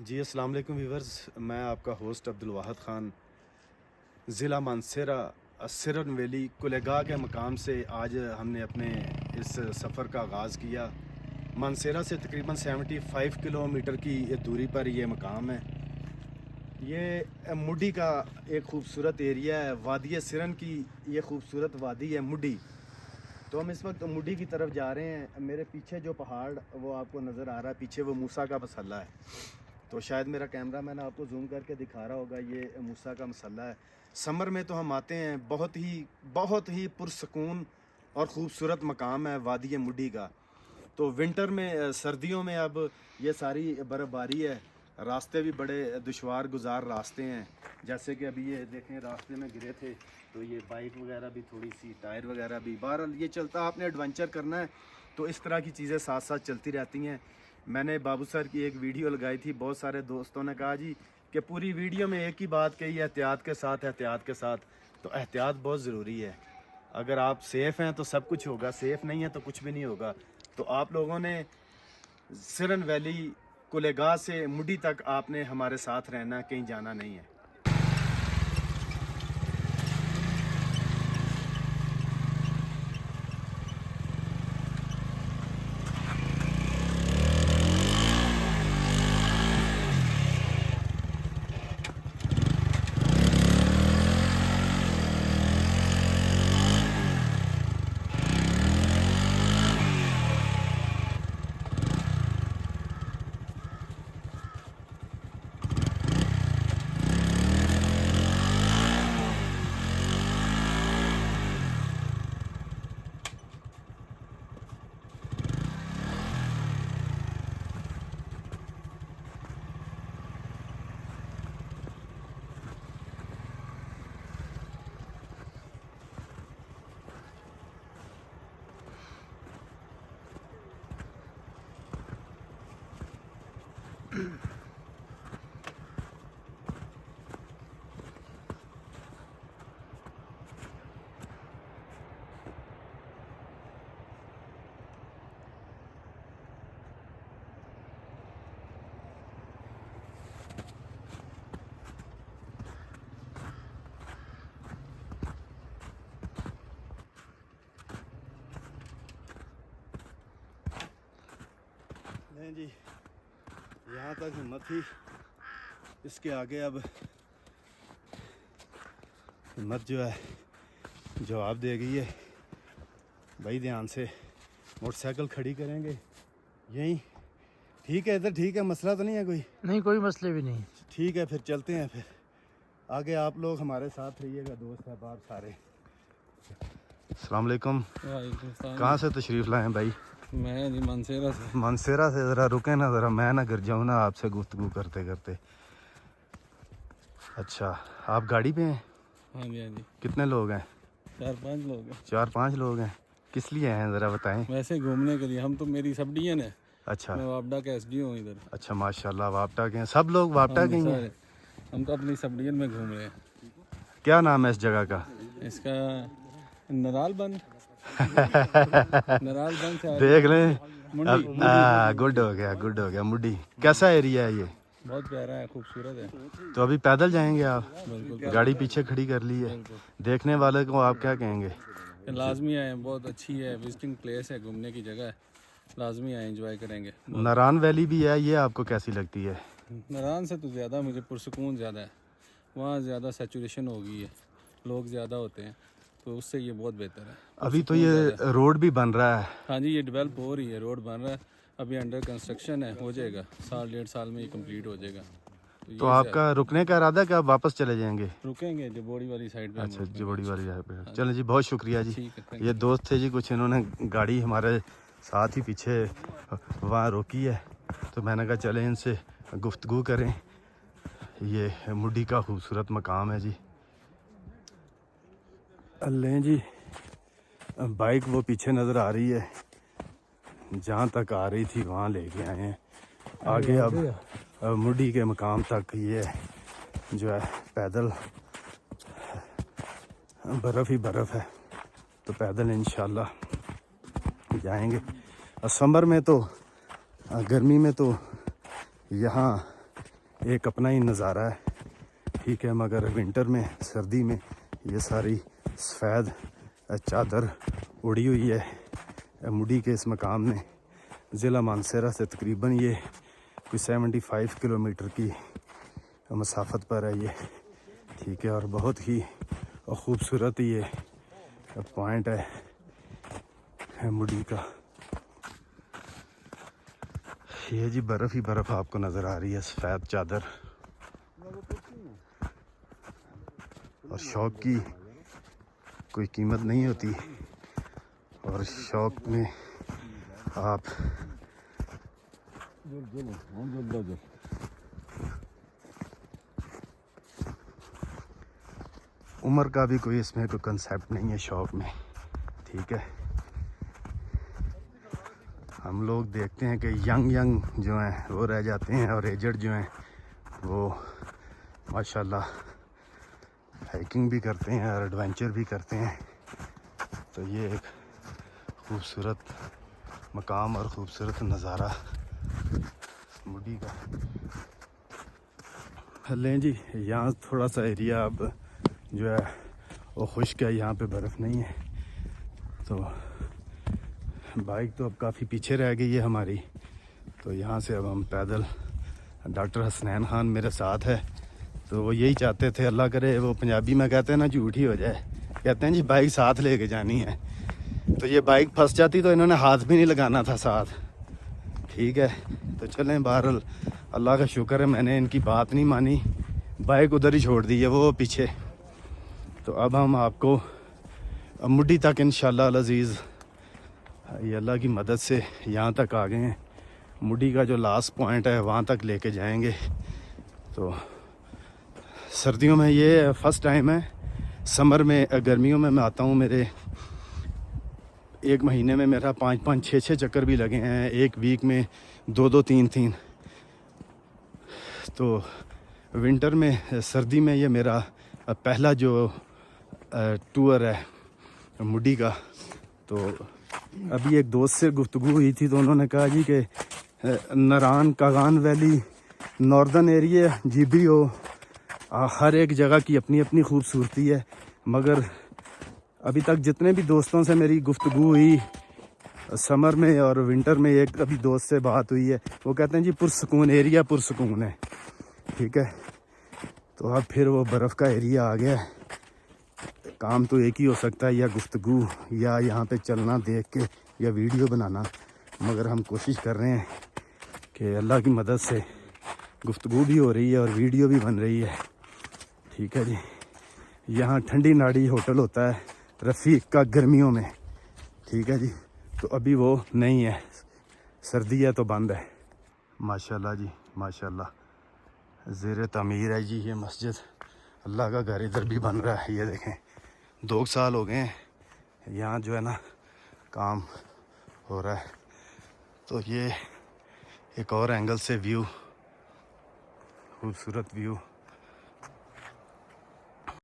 जी अस्सलाम वालेकुम व्यूवर्स, मैं आपका होस्ट अब्दुल वाहिद ख़ान ज़िला मानसेरा सिरन वैली कुलेगाह के मकाम से आज हमने अपने इस सफ़र का आगाज़ किया। मानसेरा से तकरीबन 75 किलोमीटर की दूरी पर ये मकाम है। ये मुड्डी का एक ख़ूबसूरत एरिया है। वादी सिरन की ये ख़ूबसूरत वादी है मुड्डी। तो हम इस वक्त मुड्डी की तरफ जा रहे हैं। मेरे पीछे जो पहाड़ वो आपको नज़र आ रहा है, पीछे वो मूसा का मसल्ला है। तो शायद मेरा कैमरा मैन आपको जूम करके दिखा रहा होगा, ये मूसा का मसल्ला है। समर में तो हम आते हैं, बहुत ही पुरसकून और ख़ूबसूरत मकाम है वादी मुड्डी का। तो विंटर में, सर्दियों में अब ये सारी बर्फ़बारी है, रास्ते भी बड़े दुश्वार गुजार रास्ते हैं। जैसे कि अभी ये देखें, रास्ते में गिरे थे तो ये बाइक वगैरह भी थोड़ी सी, टायर वगैरह भी। बहरहाल ये चलता, आपने एडवेंचर करना है तो इस तरह की चीज़ें साथ साथ चलती रहती हैं। मैंने बाबू सर की एक वीडियो लगाई थी, बहुत सारे दोस्तों ने कहा जी कि पूरी वीडियो में एक ही बात कही है, एहतियात के साथ, एहतियात के साथ। तो एहतियात बहुत ज़रूरी है। अगर आप सेफ़ हैं तो सब कुछ होगा, सेफ़ नहीं है तो कुछ भी नहीं होगा। तो आप लोगों ने सिरन वैली कुलेगाह से मुड्डी तक आपने हमारे साथ रहना, कहीं जाना नहीं है। नहीं जी, यहाँ तक हिम्मत थी, इसके आगे अब हिम्मत जो है जवाब दे गई है। भाई ध्यान से मोटरसाइकिल खड़ी करेंगे यहीं, ठीक है? इधर ठीक है, मसला तो नहीं है कोई? नहीं, कोई मसले भी नहीं। ठीक है, फिर चलते हैं। फिर आगे आप लोग हमारे साथ रहिएगा, दोस्त है बाप सारे। अस्सलाम वालेकुम। कहाँ से तशरीफ़ लाए हैं भाई? मैं जी मानसेरा से। मानसेरा से। ज़रा रुके ना, ज़रा मैं ना गिर जाऊँ ना आपसे गुफ्तगू करते करते। अच्छा, आप गाड़ी पे हैं? हाँ जी, हाँ जी। कितने लोग हैं? 4-5 लोग हैं। 4-5 लोग हैं। किस लिए हैं ज़रा बताएं? वैसे घूमने के लिए। हम तो, मेरी सब डीएन है। अच्छा, मैं वापडा का एसडीओ हूँ इधर। अच्छा, माशाल्लाह। वापटा के हैं सब लोग? वापटा के ही हैं? हम तो अपनी सब डीएन में घूम रहे हैं। क्या नाम है इस जगह का? इसका नराल बंद। नराल बंद से देख लें। मुंडी। गुड हो गया, गुड हो गया। मुड्डी कैसा एरिया है ये? बहुत प्यारा है, खूबसूरत है। तो अभी पैदल जाएंगे आप? बिल्कुल। गाड़ी पीछे खड़ी कर ली है। देखने वाले को आप क्या कहेंगे? लाजमी आए, बहुत अच्छी है, विजिटिंग प्लेस है, घूमने की जगह है। लाजमी आए, एंजॉय करेंगे। नारान वैली भी है, ये आपको कैसी लगती है? नारायण से तो ज़्यादा मुझे पुरसकून ज़्यादा है। वहाँ ज़्यादा सैचुरेशन हो गई है, लोग ज़्यादा होते हैं, तो उससे ये बहुत बेहतर है। अभी तो ये रोड भी बन रहा है। हाँ जी, ये डेवलप हो रही है, रोड बन रहा है, अभी अंडर कंस्ट्रक्शन है, हो जाएगा 1.5 साल में ये कंप्लीट हो जाएगा। तो आपका रुकने का इरादा है कि आप वापस चले जाएंगे? रुकेंगे जबोड़ी वाली साइड पे। अच्छा, जबोड़ी वाली साइड पे। चलें जी, बहुत शुक्रिया जी। ठीक है। ये दोस्त थे जी कुछ, इन्होंने गाड़ी हमारे साथ ही पीछे वहाँ रोकी है, तो मैंने कहा चलें इनसे गुफ्तगू करें। ये मुड्डी का खूबसूरत मकाम है जी। लें जी, बाइक वो पीछे नज़र आ रही है, जहाँ तक आ रही थी वहाँ लेके आए हैं। आगे अब मुड्डी के मकाम तक ये जो है पैदल, बर्फ़ ही बर्फ़ है, तो पैदल इंशाल्लाह जाएंगे। और समर में तो, गर्मी में तो यहाँ एक अपना ही नज़ारा है, ठीक है। मगर विंटर में, सर्दी में ये सारी सफ़ेद चादर उड़ी हुई है मुडी के इस मकाम में। ज़िला मानसेरा से तकरीबन ये कोई 75 किलोमीटर की मसाफत पर है ये, ठीक है। और बहुत ही ख़ूबसूरत ये पॉइंट है मुडी का। ये जी बर्फ़ ही बर्फ़ आपको नज़र आ रही है, सफ़ेद चादर। और शौक़ की कोई कीमत नहीं होती, और शौक़ में आप उम्र का भी कोई इसमें कोई कंसेप्ट नहीं है शौक़ में, ठीक है। हम लोग देखते हैं कि यंग जो हैं वो रह जाते हैं, और एजड जो हैं वो माशाल्लाह हाइकिंग भी करते हैं और एडवेंचर भी करते हैं। तो ये एक खूबसूरत मकाम और ख़ूबसूरत नज़ारा मुडी का। लें जी, यहाँ थोड़ा सा एरिया अब जो है वो खुश्क है, यहाँ पे बर्फ़ नहीं है। तो बाइक तो अब काफ़ी पीछे रह गई है हमारी। तो यहाँ से अब हम पैदल, डॉक्टर हसनैन ख़ान मेरे साथ है, तो वो यही चाहते थे, अल्लाह करे वो पंजाबी में कहते हैं ना झूठ ही हो जाए, कहते हैं जी बाइक साथ लेके जानी है। तो ये बाइक फंस जाती तो इन्होंने हाथ भी नहीं लगाना था साथ, ठीक है। तो चलें, बहरहाल अल्लाह का शुक्र है मैंने इनकी बात नहीं मानी, बाइक उधर ही छोड़ दी है वो पीछे। तो अब हम आपको मुडी तक इंशाल्लाह अज़ीज़ ये अल्लाह की मदद से यहाँ तक आ गए हैं। मुडी का जो लास्ट पॉइंट है वहाँ तक लेके जाएंगे। तो सर्दियों में ये फ़र्स्ट टाइम है, समर में, गर्मियों में मैं आता हूँ, मेरे एक महीने में मेरा 5-5, 6-6 चक्कर भी लगे हैं, एक वीक में 2-2, 3-3। तो विंटर में, सर्दी में ये मेरा पहला जो टूर है मुडी का। तो अभी एक दोस्त से गुफ्तगू हुई थी, तो उन्होंने कहा जी कि Naran Kaghan valley, northern area GB हो, हर एक जगह की अपनी अपनी खूबसूरती है। मगर अभी तक जितने भी दोस्तों से मेरी गुफ्तगू हुई समर में और विंटर में, एक अभी दोस्त से बात हुई है, वो कहते हैं जी पुरसकून एरिया, पुरसकून है, ठीक है। तो अब फिर वो बर्फ़ का एरिया आ गया है। काम तो एक ही हो सकता है, या गुफ्तगू या यहाँ पे चलना देख के या वीडियो बनाना। मगर हम कोशिश कर रहे हैं कि अल्लाह की मदद से गुफ्तगू भी हो रही है और वीडियो भी बन रही है, ठीक है जी। यहाँ ठंडी नाड़ी होटल होता है रफ़ीक का गर्मियों में, ठीक है जी। तो अभी वो नहीं है, सर्दी है तो बंद है। माशाल्लाह जी माशाल्लाह, ज़ेर तमीर है जी ये मस्जिद, अल्लाह का घर इधर भी बन रहा है। ये देखें 2 साल हो गए हैं यहाँ जो है ना काम हो रहा है। तो ये एक और एंगल से व्यू, खूबसूरत व्यू